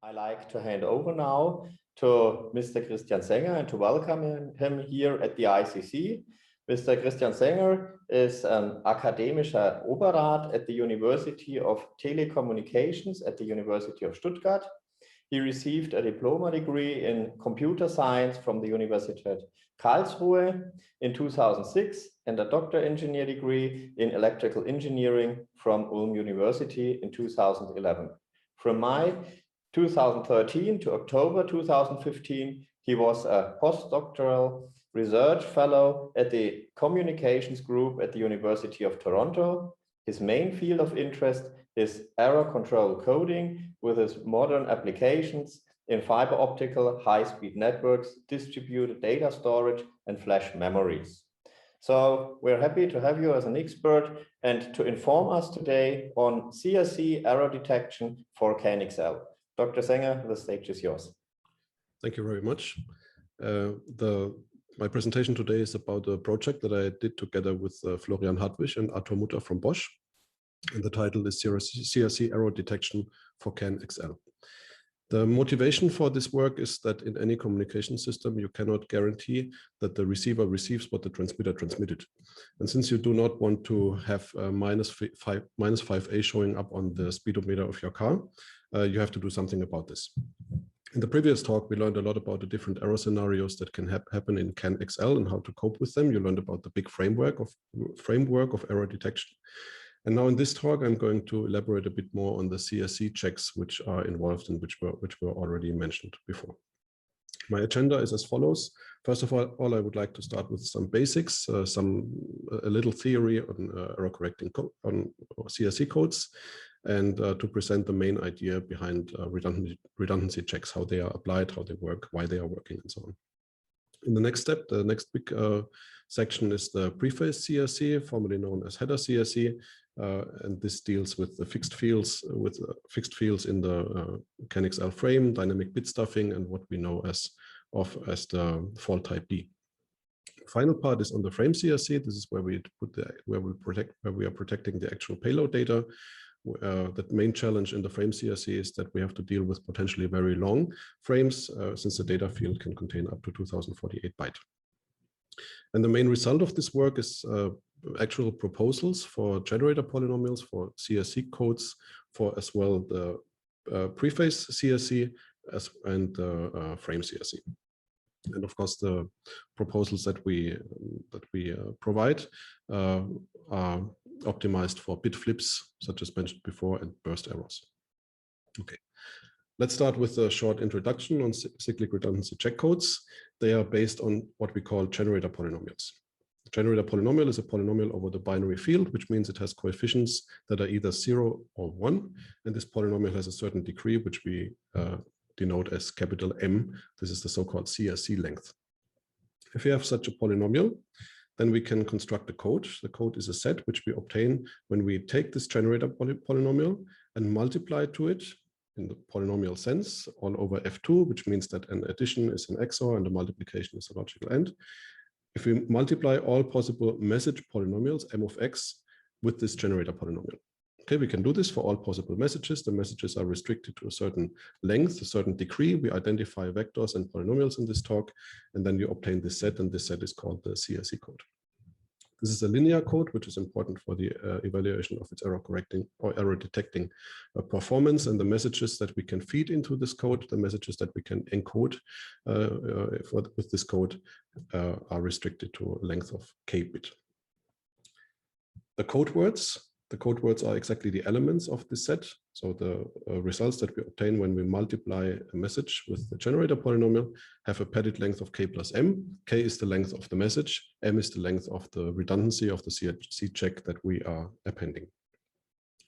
I like to hand over now to Mr. Christian Senger and to welcome him here at the iCC. Mr. Christian Senger is an akademischer Oberrat at the University of Telecommunications at the University of Stuttgart. He received a diploma degree in computer science from the Universität Karlsruhe in 2006 and a doctor engineer degree in electrical engineering from Ulm University in 2011. From May 2013 to October 2015, he was a postdoctoral research fellow at the Communications Group at the University of Toronto. His main field of interest is error control coding with its modern applications in fiber optical high-speed networks, distributed data storage, and flash memories. So we're happy to have you as an expert and to inform us today on CRC error detection for CAN-XL. Dr. Senger, the stage is yours. Thank you very much. My presentation today is about a project that I did together with Florian Hartwig and Arthur Mutter from Bosch. And the title is CRC error detection for CAN-XL. The motivation for this work is that in any communication system, you cannot guarantee that the receiver receives what the transmitter transmitted. And since you do not want to have minus 5A showing up on the speedometer of your car, you have to do something about this. In the previous talk, we learned a lot about the different error scenarios that can happen in CAN-XL and how to cope with them. You learned about the big framework of error detection. And now in this talk, I'm going to elaborate a bit more on the CRC checks which are involved and which were already mentioned before. My agenda is as follows. First of all, I would like to start with some basics, a little theory on error correcting on CRC codes, and to present the main idea behind redundancy checks, how they are applied, how they work, why they are working, and so on. In the next step, the next big section is the Preface CRC, formerly known as header CRC, and this deals with the fixed fields in the CAN-XL frame, dynamic bit stuffing, and what we know as the fault type B. Final part is on the Frame CRC. This is where we are protecting the actual payload data. The main challenge in the Frame CRC is that we have to deal with potentially very long frames, since the data field can contain up to 2048 bytes. And the main result of this work is actual proposals for generator polynomials, for CRC codes, for as well the Preface CRC and the Frame CRC. And of course, the proposals that we provide are optimized for bit flips, such as mentioned before, and burst errors. Okay, let's start with a short introduction on cyclic redundancy check codes. They are based on what we call generator polynomials. A generator polynomial is a polynomial over the binary field, which means it has coefficients that are either 0 or 1, and this polynomial has a certain degree, which we denote as capital M. This is the so-called CRC length. If we have such a polynomial, then we can construct a code. The code is a set which we obtain when we take this generator polynomial and multiply to it in the polynomial sense all over F2, which means that an addition is an XOR and a multiplication is a logical AND. If we multiply all possible message polynomials, M of X, with this generator polynomial. Okay, we can do this for all possible messages. The messages are restricted to a certain length, a certain degree. We identify vectors and polynomials in this talk, and then you obtain this set, and this set is called the CRC code. This is a linear code, which is important for the evaluation of its error correcting or error detecting performance. And the messages that we can feed into this code, the messages that we can encode with this code are restricted to a length of k bit. The code words are exactly the elements of this set. So the results that we obtain when we multiply a message with the generator polynomial have a padded length of k plus m. K is the length of the message. M is the length of the redundancy of the CRC check that we are appending.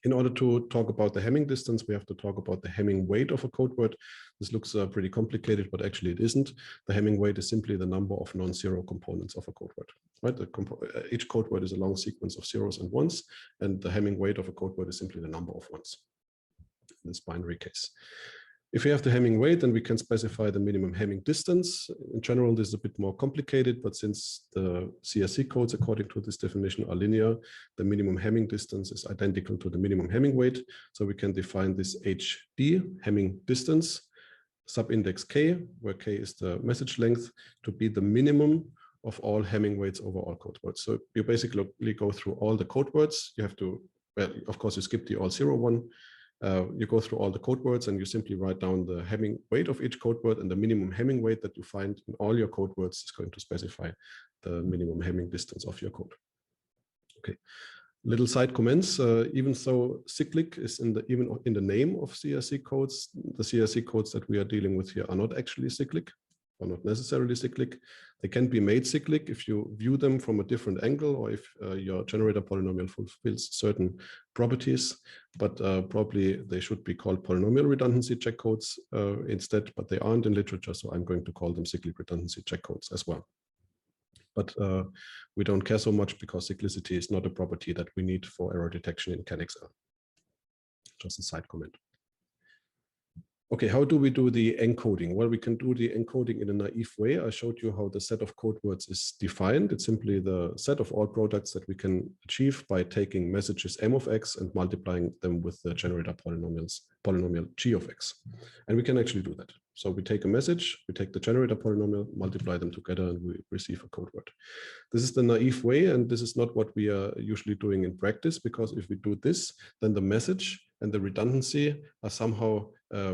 In order to talk about the Hamming distance, we have to talk about the Hamming weight of a code word. This looks pretty complicated, but actually it isn't. The Hamming weight is simply the number of non-zero components of a code word. Right? Each code word is a long sequence of zeros and ones, and the Hamming weight of a code word is simply the number of ones in this binary case. If we have the Hamming weight, then we can specify the minimum Hamming distance. In general, this is a bit more complicated, but since the CRC codes, according to this definition, are linear, the minimum Hamming distance is identical to the minimum Hamming weight. So we can define this HD, Hamming distance, subindex K, where K is the message length, to be the minimum of all Hamming weights over all code words. So you basically go through all the code words. You have to, well, of course, you skip the all 0 one. You go through all the code words and you simply write down the Hamming weight of each code word, and the minimum Hamming weight that you find in all your code words is going to specify the minimum Hamming distance of your code. Okay. Little side comments. Even though cyclic is even in the name of CRC codes, the CRC codes that we are dealing with here are not actually cyclic, or not necessarily cyclic. They can be made cyclic if you view them from a different angle, or if your generator polynomial fulfills certain properties, but probably they should be called polynomial redundancy check codes instead, but they aren't in literature, so I'm going to call them cyclic redundancy check codes as well. But we don't care so much because cyclicity is not a property that we need for error detection in CanXL. Just a side comment. Okay, how do we do the encoding? Well, we can do the encoding in a naive way. I showed you how the set of code words is defined. It's simply the set of all products that we can achieve by taking messages m of x and multiplying them with the generator polynomial g of x. And we can actually do that. So we take a message, we take the generator polynomial, multiply them together, and we receive a code word. This is the naive way, and this is not what we are usually doing in practice, because if we do this, then the message and the redundancy are somehow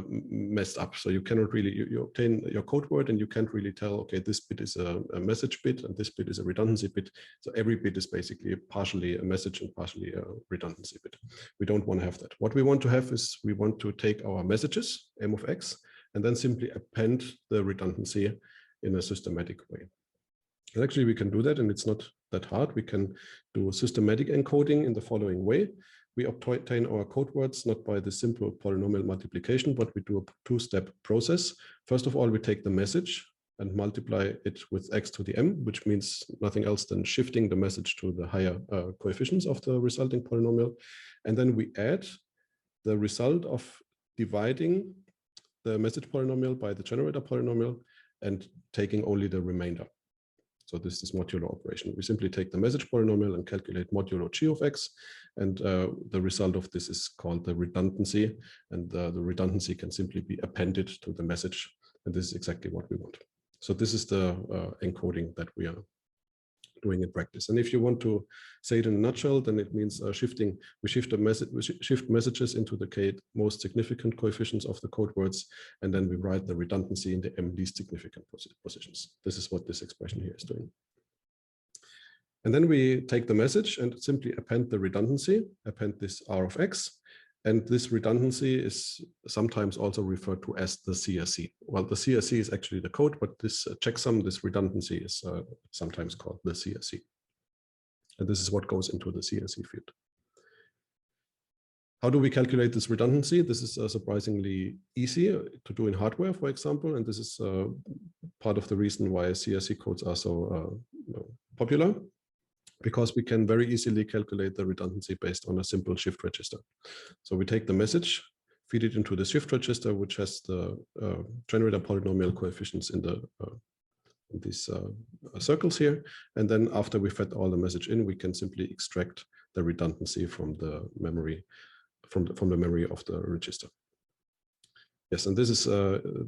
messed up. So you cannot really, you obtain your code word and you can't really tell, okay, this bit is a message bit and this bit is a redundancy bit. So every bit is basically partially a message and partially a redundancy bit. We don't want to have that. What we want to have is we want to take our messages, m of x, and then simply append the redundancy in a systematic way. And actually we can do that, and it's not that hard. We can do systematic encoding in the following way. We obtain our code words not by the simple polynomial multiplication, but we do a two-step process. First of all, we take the message and multiply it with x to the m, which means nothing else than shifting the message to the higher coefficients of the resulting polynomial. And then we add the result of dividing the message polynomial by the generator polynomial and taking only the remainder. So this is modulo operation. We simply take the message polynomial and calculate modulo g of x, and the result of this is called the redundancy, and the redundancy can simply be appended to the message, and this is exactly what we want. So this is the encoding that we are doing in practice. And if you want to say it in a nutshell, then it means we shift messages into the most significant coefficients of the code words, and then we write the redundancy in the m least significant positions. This is what this expression here is doing. And then we take the message and simply append the redundancy, append this r of x, and this redundancy is sometimes also referred to as the CRC. Well, the CRC is actually the code, but this checksum, this redundancy, is sometimes called the CRC. And this is what goes into the CRC field. How do we calculate this redundancy? This is surprisingly easy to do in hardware, for example, and this is part of the reason why CRC codes are so popular, because we can very easily calculate the redundancy based on a simple shift register. So we take the message, feed it into the shift register, which has the generator polynomial coefficients in these circles here. And then after we fed all the message in, we can simply extract the redundancy from the memory, from the memory of the register. Yes, and this is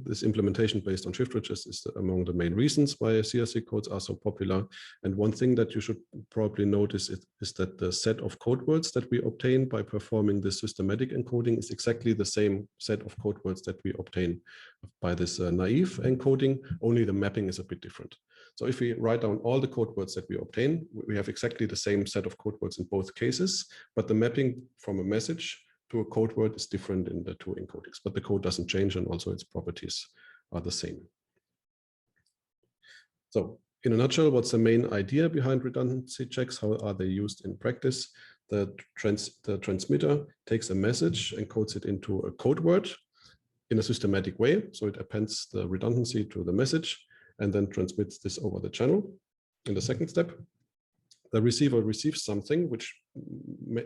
this implementation based on shift registers is among the main reasons why CRC codes are so popular. And one thing that you should probably notice is that the set of code words that we obtain by performing this systematic encoding is exactly the same set of code words that we obtain by this naive encoding, only the mapping is a bit different. So if we write down all the code words that we obtain, we have exactly the same set of code words in both cases, but the mapping from a message to a code word is different in the two encodings, but the code doesn't change, and also its properties are the same. So in a nutshell, what's the main idea behind redundancy checks? How are they used in practice? The transmitter takes a message, encodes it into a code word in a systematic way. So it appends the redundancy to the message and then transmits this over the channel. In the second step, the receiver receives something which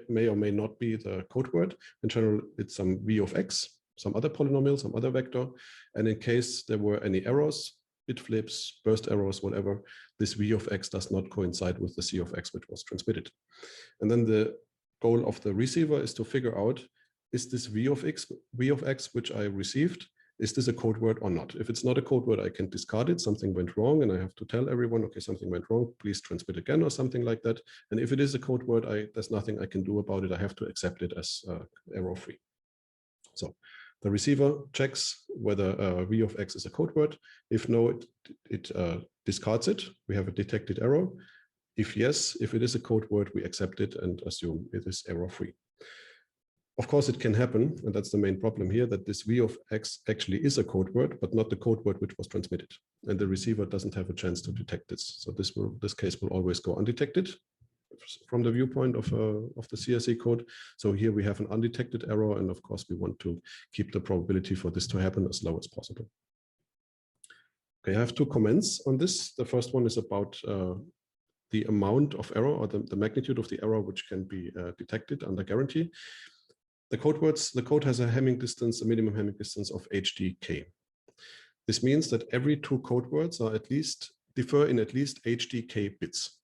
may or may not be the code word. In general, it's some v of x, some other polynomial, some other vector. And in case there were any errors, bit flips, burst errors, whatever, this v of x does not coincide with the c of x which was transmitted. And then the goal of the receiver is to figure out, is this v of x which I received, is this a code word or not? If it's not a code word, I can discard it. Something went wrong, and I have to tell everyone, okay, something went wrong, please transmit again or something like that. And if it is a code word, there's nothing I can do about it. I have to accept it as error-free. So the receiver checks whether v of x is a code word. If no, it discards it. We have a detected error. If yes, if it is a code word, we accept it and assume it is error-free. Of course, it can happen, and that's the main problem here, that this v of x actually is a code word, but not the code word which was transmitted. And the receiver doesn't have a chance to detect this. So this case will always go undetected from the viewpoint of the CRC code. So here we have an undetected error, and of course we want to keep the probability for this to happen as low as possible. Okay, I have two comments on this. The first one is about the amount of error, or the magnitude of the error which can be detected under guarantee. The code has a Hamming distance, a minimum Hamming distance of HDK. This means that every two code words are differ in at least HDK bits.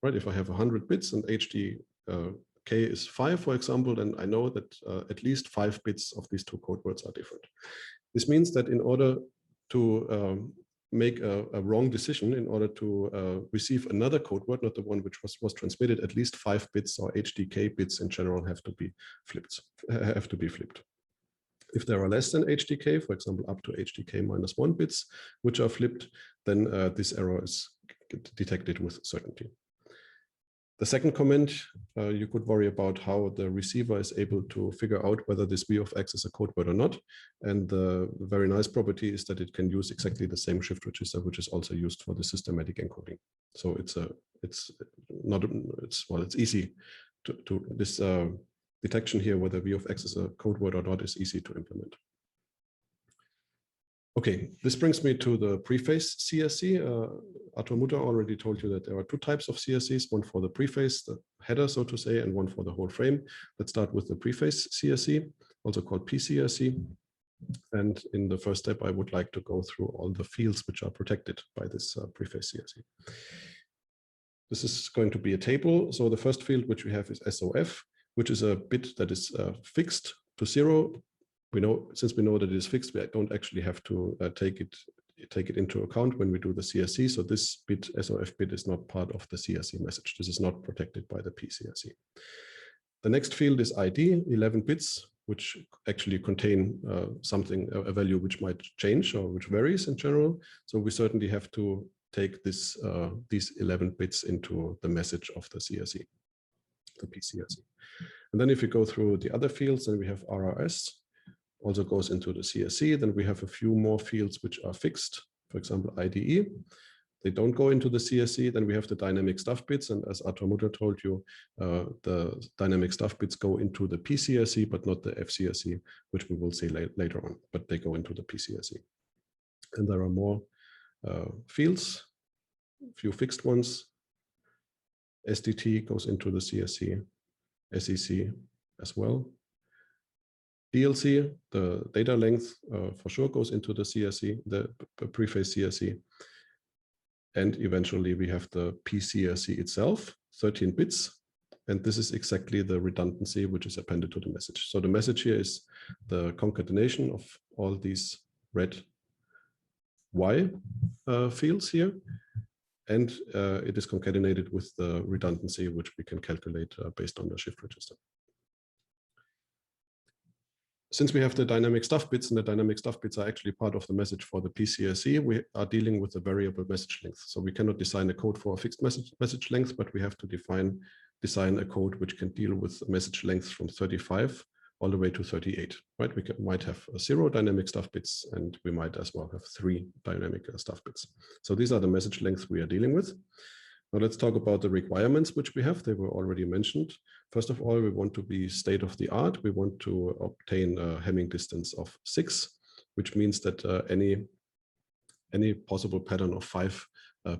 Right? If I have 100 bits and HDK is 5, for example, then I know that at least 5 bits of these two code words are different. This means that in order to make a wrong decision, in order to receive another code word, not the one which was transmitted, at least 5 bits or HDK bits in general have to be flipped. If there are less than HDK, for example, up to HDK -1 bits, which are flipped, then this error is detected with certainty. The second comment, you could worry about how the receiver is able to figure out whether this v of x is a code word or not. And the very nice property is that it can use exactly the same shift register, which is also used for the systematic encoding. So it's easy to this detection here, whether v of x is a code word or not, is easy to implement. Okay, this brings me to the Preface CRC. Arthur Mutter already told you that there are two types of CRCs, one for the preface, the header, so to say, and one for the whole frame. Let's start with the Preface CRC, also called PCRC. And in the first step, I would like to go through all the fields which are protected by this Preface CRC. This is going to be a table. So the first field which we have is SOF, which is a bit that is fixed to 0. Since we know that it is fixed, we don't actually have to take it into account when we do the CRC. So this bit, SOF bit, is not part of the CRC message. This is not protected by the PCRC. The next field is ID, 11 bits, which actually contain a value which might change or which varies in general. So we certainly have to take these 11 bits into the message of the CRC, the PCRC. And then if you go through the other fields, then we have RRS, also goes into the CRC. Then we have a few more fields which are fixed, for example, IDE. They don't go into the CRC. Then we have the dynamic stuff bits. And as Arthur Mutter told you, the dynamic stuff bits go into the PCRC, but not the FCRC, which we will see later on, but they go into the PCRC. And there are more fields, a few fixed ones. SDT goes into the CRC, SEC as well. DLC, the data length, for sure goes into the CRC, the Preface CRC. And eventually we have the PCRC itself, 13 bits. And this is exactly the redundancy which is appended to the message. So the message here is the concatenation of all these red Y fields here. And it is concatenated with the redundancy, which we can calculate based on the shift register. Since we have the dynamic stuff bits, and the dynamic stuff bits are actually part of the message for the PCRC, we are dealing with a variable message length. So we cannot design a code for a fixed message length, but we have to design a code which can deal with message lengths from 35 all the way to 38. Right? We might have 0 dynamic stuff bits, and we might as well have 3 dynamic stuff bits. So these are the message lengths we are dealing with. Now let's talk about the requirements which we have. They were already mentioned. First of all, we want to be state of the art. We want to obtain a Hamming distance of 6, which means that any possible pattern of 5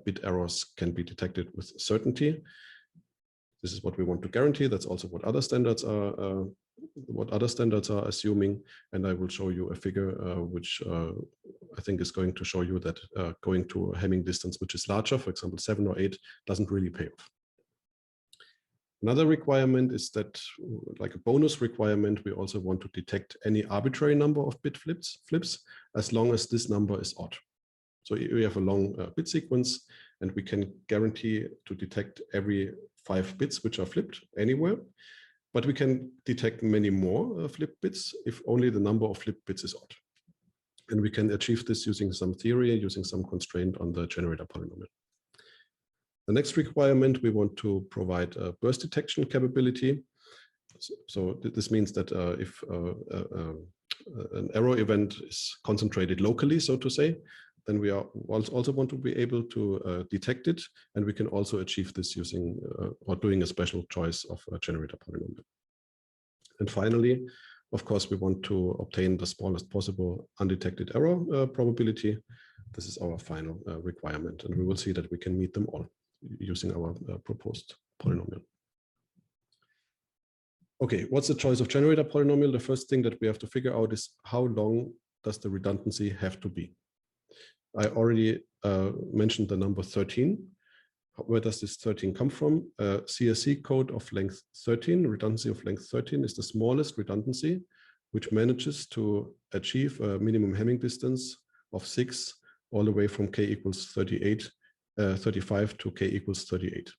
bit errors can be detected with certainty. This is what we want to guarantee. That's also what other standards are what other standards are assuming, and I will show you a figure which I think is going to show you that going to a Hamming distance which is larger, for example 7 or 8, doesn't really pay off. Another requirement is that, like a bonus requirement, we also want to detect any arbitrary number of bit flips as long as this number is odd. So we have a long bit sequence, and we can guarantee to detect every 5 bits which are flipped anywhere, but we can detect many more flipped bits if only the number of flipped bits is odd. And we can achieve this using some theory, using some constraint on the generator polynomial. The next requirement, we want to provide a burst detection capability. So this means that if an error event is concentrated locally, so to say, then we also want to be able to detect it, and we can also achieve this using or doing a special choice of a generator polynomial. And finally, of course, we want to obtain the smallest possible undetected error probability. This is our final requirement, and we will see that we can meet them all using our proposed polynomial. Okay, what's the choice of generator polynomial? The first thing that we have to figure out is how long does the redundancy have to be? I already mentioned the number 13. Where does this 13 come from? CRC code of length 13, redundancy of length 13 is the smallest redundancy, which manages to achieve a minimum Hamming distance of 6 all the way from k equals 35 to k equals 38.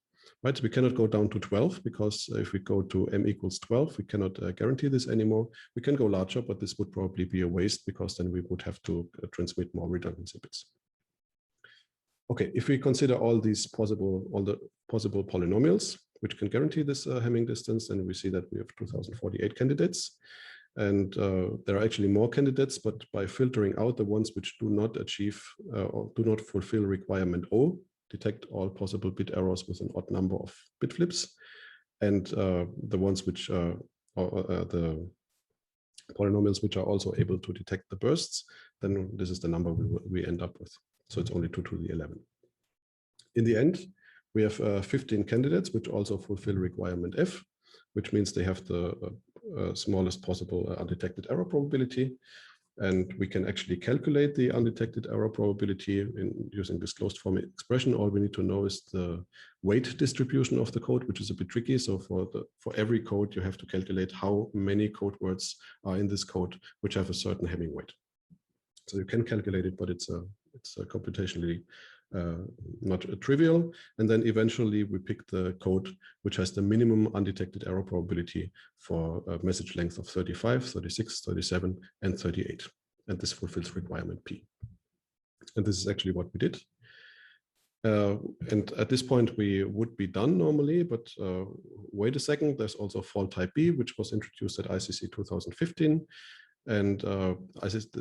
Right, so we cannot go down to 12 because if we go to m equals 12, we cannot guarantee this anymore. We can go larger, but this would probably be a waste because then we would have to transmit more redundancy bits. Okay, if we consider all the possible polynomials which can guarantee this Hamming distance, then we see that we have 2048 candidates. And there are actually more candidates, but by filtering out the ones which do not achieve or do not fulfill requirement O, detect all possible bit errors with an odd number of bit flips, and the ones which the polynomials which are also able to detect the bursts, then this is the number we end up with. So it's only 2 to the 11. In the end, we have 15 candidates which also fulfill requirement F, which means they have the smallest possible undetected error probability. And we can actually calculate the undetected error probability using this closed form expression. All we need to know is the weight distribution of the code, which is a bit tricky. So for every code, you have to calculate how many code words are in this code which have a certain Hamming weight. So you can calculate it, but it's computationally not trivial. And then eventually we pick the code which has the minimum undetected error probability for a message length of 35, 36, 37, and 38. And this fulfills requirement P. And this is actually what we did. And at this point, we would be done normally, but wait a second, there's also fault type B, which was introduced at iCC 2015. And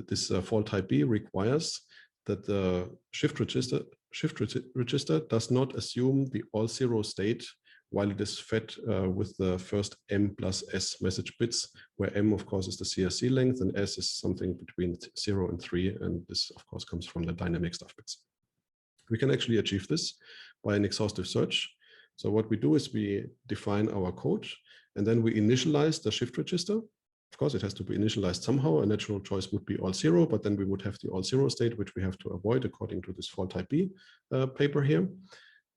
this fault type B requires that the shift register does not assume the all zero state while it is fed with the first m plus s message bits, where m, of course, is the CRC length and s is something between 0 and 3. And this, of course, comes from the dynamic stuff bits. We can actually achieve this by an exhaustive search. So what we do is we define our code, and then we initialize the shift register. Of course, it has to be initialized somehow. A natural choice would be all zero, but then we would have the all zero state, which we have to avoid according to this fault type B paper here.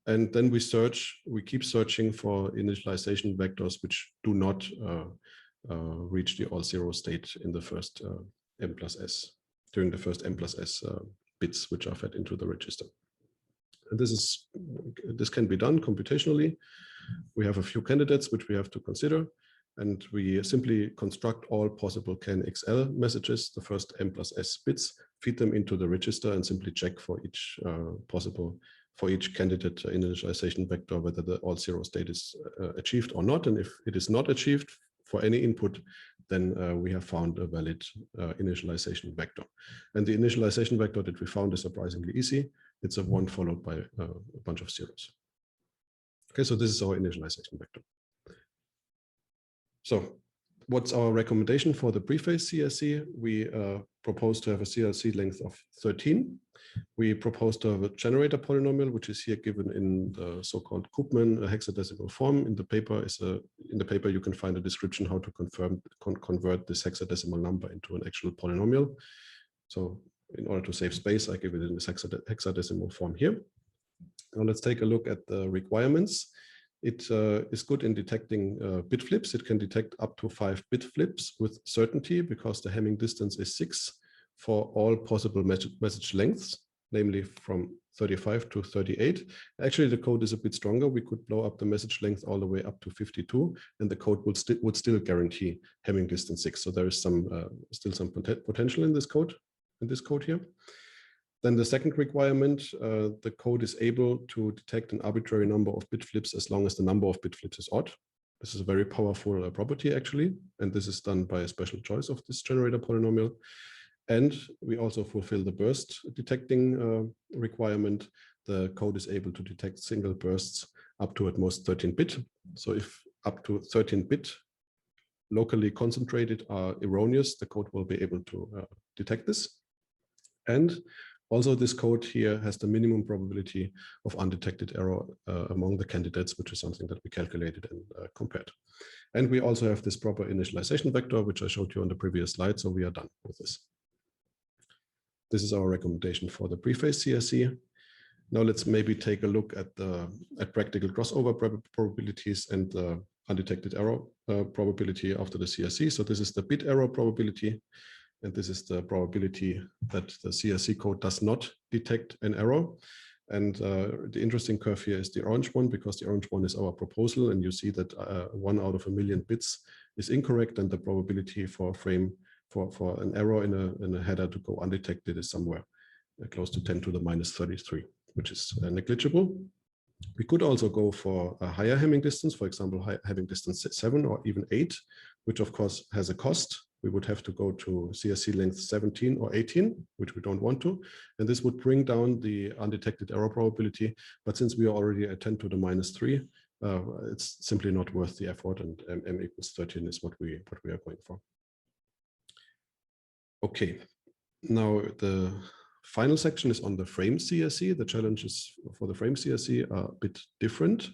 And then we keep searching for initialization vectors which do not reach the all zero state in the first m plus s, during the first m plus s bits which are fed into the register. And this can be done computationally. We have a few candidates which we have to consider. And we simply construct all possible CAN-XL messages, the first m plus s bits, feed them into the register, and simply check for each candidate initialization vector whether the all zero state is achieved or not. And if it is not achieved for any input, then we have found a valid initialization vector. And the initialization vector that we found is surprisingly easy. It's a 1 followed by a bunch of zeros. Okay, so this is our initialization vector. So what's our recommendation for the Preface CRC? We propose to have a CRC length of 13. We propose to have a generator polynomial, which is here given in the so-called Koopman hexadecimal form. In the paper you can find a description how to convert this hexadecimal number into an actual polynomial. So in order to save space, I give it in this hexadecimal form here. Now let's take a look at the requirements. It is good in detecting bit flips. It can detect up to 5 bit flips with certainty because the Hamming distance is 6 for all possible message lengths, namely from 35 to 38. Actually, the code is a bit stronger. We could blow up the message length all the way up to 52, and the code would still guarantee Hamming distance 6. So there is still some potential in this code here. Then the second requirement, the code is able to detect an arbitrary number of bit flips as long as the number of bit flips is odd. This is a very powerful property actually, and this is done by a special choice of this generator polynomial. And we also fulfill the burst detecting requirement. The code is able to detect single bursts up to at most 13 bit. So if up to 13 bit locally concentrated are erroneous, the code will be able to detect this. And also, this code here has the minimum probability of undetected error among the candidates, which is something that we calculated and compared. And we also have this proper initialization vector, which I showed you on the previous slide. So we are done with this. This is our recommendation for the Preface CRC. Now let's maybe take a look at practical crossover probabilities and the undetected error probability after the CRC. So this is the bit error probability. And this is the probability that the CRC code does not detect an error. And the interesting curve here is the orange one, because the orange one is our proposal. And you see that 1 out of 1,000,000 bits is incorrect. And the probability for an error in a header to go undetected is somewhere close to 10 to the minus 33, which is negligible. We could also go for a higher Hamming distance, for example, Hamming distance 7 or even 8, which of course has a cost. We would have to go to CRC length 17 or 18, which we don't want to. And this would bring down the undetected error probability. But since we are already at 10 to the minus 3, it's simply not worth the effort. And m equals 13 is what we are going for. Okay, now the final section is on the Frame CRC. The challenges for the Frame CRC are a bit different.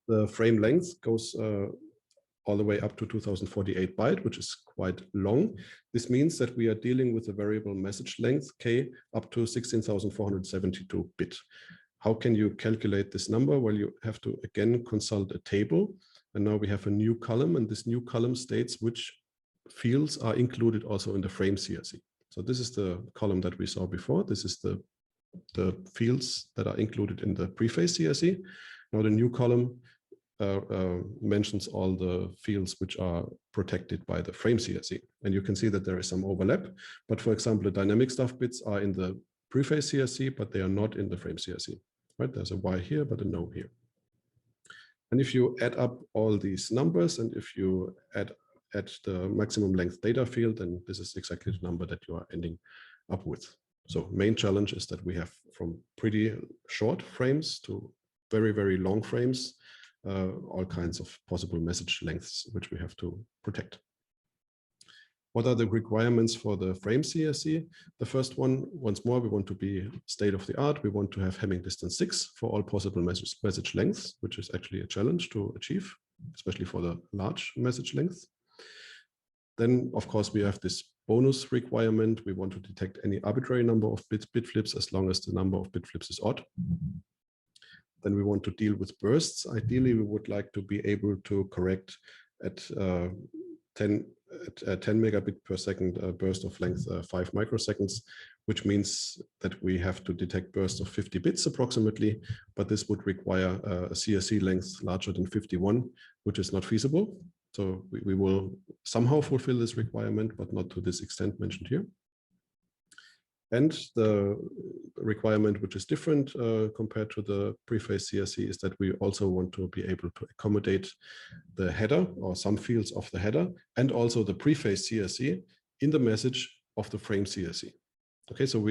The frame length goes all the way up to 2048 byte, which is quite long. This means that we are dealing with a variable message length k up to 16,472 bit. How can you calculate this number? Well, you have to again consult a table. And now we have a new column, and this new column states which fields are included also in the Frame CRC. So this is the column that we saw before. This is the fields that are included in the Preface CRC. Now the new column mentions all the fields which are protected by the Frame CRC. And you can see that there is some overlap. But for example, the dynamic stuff bits are in the Preface CRC, but they are not in the Frame CRC. Right? There's a Y here, but a no here. And if you add up all these numbers, and if you add the maximum length data field, then this is exactly the number that you are ending up with. So main challenge is that we have from pretty short frames to very, very long frames, all kinds of possible message lengths, which we have to protect. What are the requirements for the Frame CRC? The first one, once more, we want to be state of the art. We want to have Hamming distance 6 for all possible message lengths, which is actually a challenge to achieve, especially for the large message length. Then, of course, we have this bonus requirement. We want to detect any arbitrary number of bit flips as long as the number of bit flips is odd. Then we want to deal with bursts. Ideally, we would like to be able to correct at 10 megabit per second burst of length 5 microseconds, which means that we have to detect bursts of 50 bits approximately, but this would require a CRC length larger than 51, which is not feasible. So we will somehow fulfill this requirement, but not to this extent mentioned here. And the requirement, which is different compared to the Preface CRC, is that we also want to be able to accommodate the header or some fields of the header and also the Preface CRC in the message of the Frame CRC. Okay, so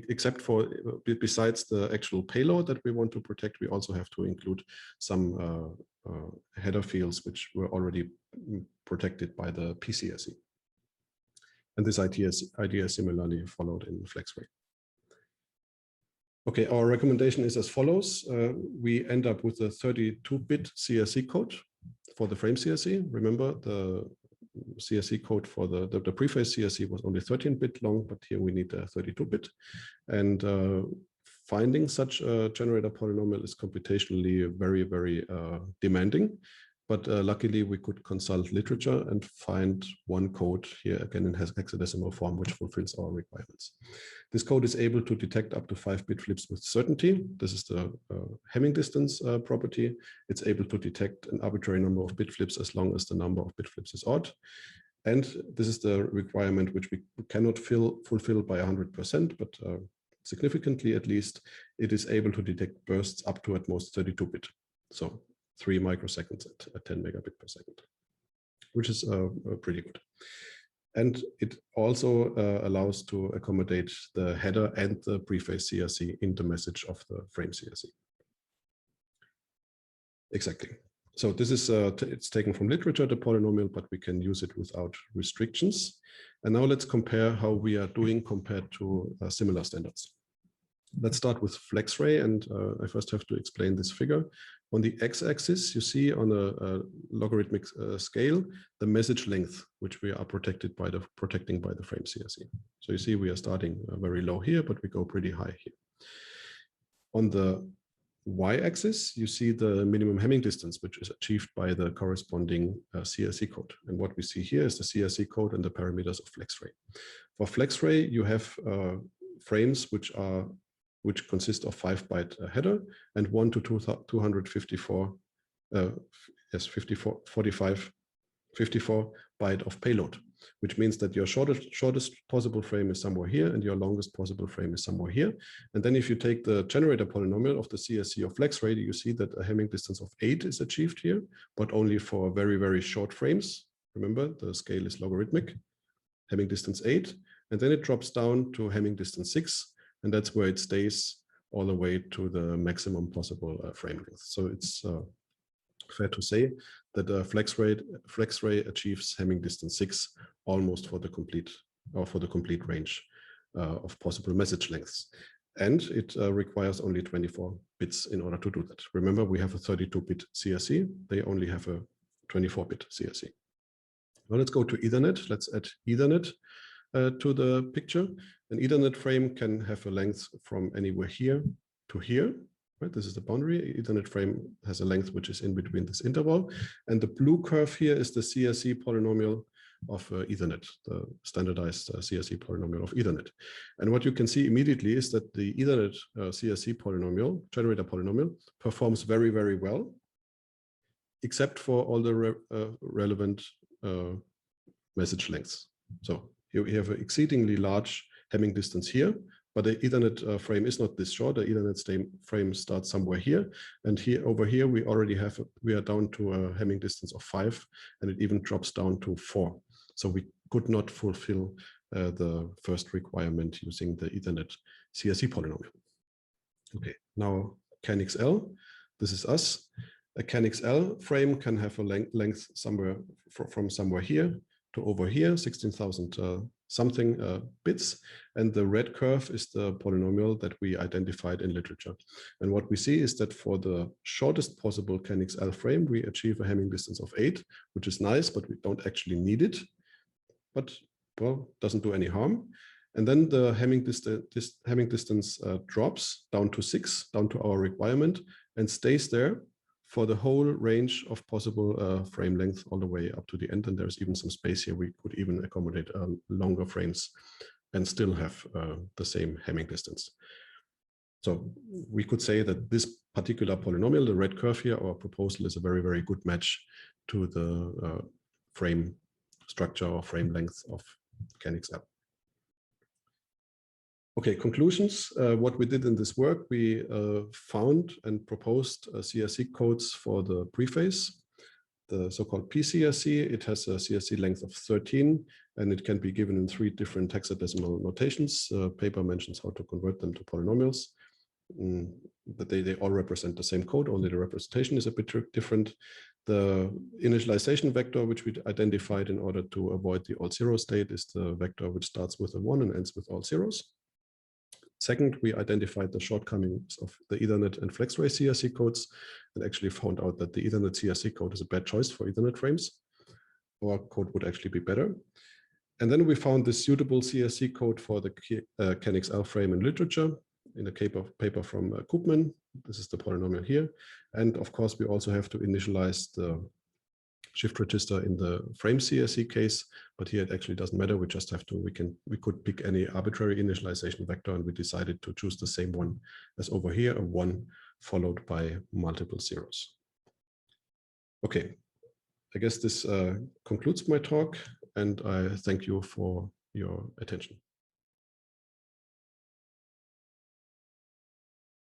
except for, besides the actual payload that we want to protect, we also have to include some header fields which were already protected by the PCRC. And this idea is similarly followed in FlexRay. Okay, our recommendation is as follows. We end up with a 32-bit CRC code for the Frame CRC. Remember, the CRC code for the Preface CRC was only 13-bit long, but here we need a 32-bit. And finding such a generator polynomial is computationally very, very demanding. But luckily, we could consult literature and find one code here again in hexadecimal form, which fulfills our requirements. This code is able to detect up to 5 bit flips with certainty. This is the Hamming distance property. It's able to detect an arbitrary number of bit flips as long as the number of bit flips is odd. And this is the requirement which we cannot fulfill by 100%, but significantly at least, it is able to detect bursts up to at most 32-bit. So 3 microseconds at 10 megabit per second, which is pretty good. And it also allows to accommodate the header and the Preface CRC in the message of the Frame CRC. Exactly. So this is, it's taken from literature, the polynomial, but we can use it without restrictions. And now let's compare how we are doing compared to similar standards. Let's start with FlexRay, and I first have to explain this figure. On the x-axis, you see on a logarithmic scale, the message length, which we are protecting by the Frame CRC. So you see we are starting very low here, but we go pretty high here. On the y-axis, you see the minimum Hamming distance, which is achieved by the corresponding CRC code. And what we see here is the CRC code and the parameters of FlexRay. For FlexRay, you have frames which consist of 5-byte header and 1 to 254, 54 byte of payload, which means that your shortest possible frame is somewhere here and your longest possible frame is somewhere here. And then if you take the generator polynomial of the CRC of FlexRay, you see that a Hamming distance of 8 is achieved here, but only for very, very short frames. Remember, the scale is logarithmic, Hamming distance 8, and then it drops down to Hamming distance 6. And that's where it stays all the way to the maximum possible frame length. So it's fair to say that FlexRay achieves Hamming distance 6 almost for the complete range of possible message lengths. And it requires only 24 bits in order to do that. Remember, we have a 32-bit CRC. They only have a 24-bit CRC. Now let's go to Ethernet. Let's add Ethernet to the picture. An Ethernet frame can have a length from anywhere here to here. Right? This is the boundary. Ethernet frame has a length which is in between this interval. And the blue curve here is the CRC polynomial of Ethernet, the standardized CRC polynomial of Ethernet. And what you can see immediately is that the Ethernet CRC polynomial, generator polynomial, performs very, very well, except for all the relevant message lengths. So here we have an exceedingly large Hamming distance here, but the Ethernet frame is not this short. The Ethernet frame starts somewhere here, and here over here we are down to a Hamming distance of 5, and it even drops down to 4. So we could not fulfill the first requirement using the Ethernet CRC polynomial. Okay, now CanXL, this is us. A CanXL frame can have a length somewhere from somewhere here to over here, 16,000 something bits. And the red curve is the polynomial that we identified in literature. And what we see is that for the shortest possible CanXL frame, we achieve a Hamming distance of 8, which is nice, but we don't actually need it. But, well, doesn't do any harm. And then the Hamming distance drops down to 6, down to our requirement, and stays there for the whole range of possible frame length all the way up to the end. And there's even some space here. We could even accommodate longer frames and still have the same Hamming distance. So we could say that this particular polynomial, the red curve here, our proposal is a very, very good match to the frame structure or frame length of CanXL. Okay, conclusions. What we did in this work, we found and proposed CRC codes for the preface. the so-called PCRC. It has a CRC length of 13, and it can be given in 3 different hexadecimal notations. Paper mentions how to convert them to polynomials. But they all represent the same code, only the representation is a bit different. The initialization vector, which we identified in order to avoid the all zero state, is the vector which starts with a 1 and ends with all zeros. Second, we identified the shortcomings of the Ethernet and FlexRay CRC codes and actually found out that the Ethernet CRC code is a bad choice for Ethernet frames. Our code would actually be better. And then we found this suitable CRC code for the CanXL frame in literature in a paper from Koopman. This is the polynomial here. And of course, we also have to initialize the shift register in the frame CRC case, but here it actually doesn't matter. We just have to, we could pick any arbitrary initialization vector, and we decided to choose the same one as over here, a 1 followed by multiple zeros. Okay, I guess this concludes my talk, and I thank you for your attention.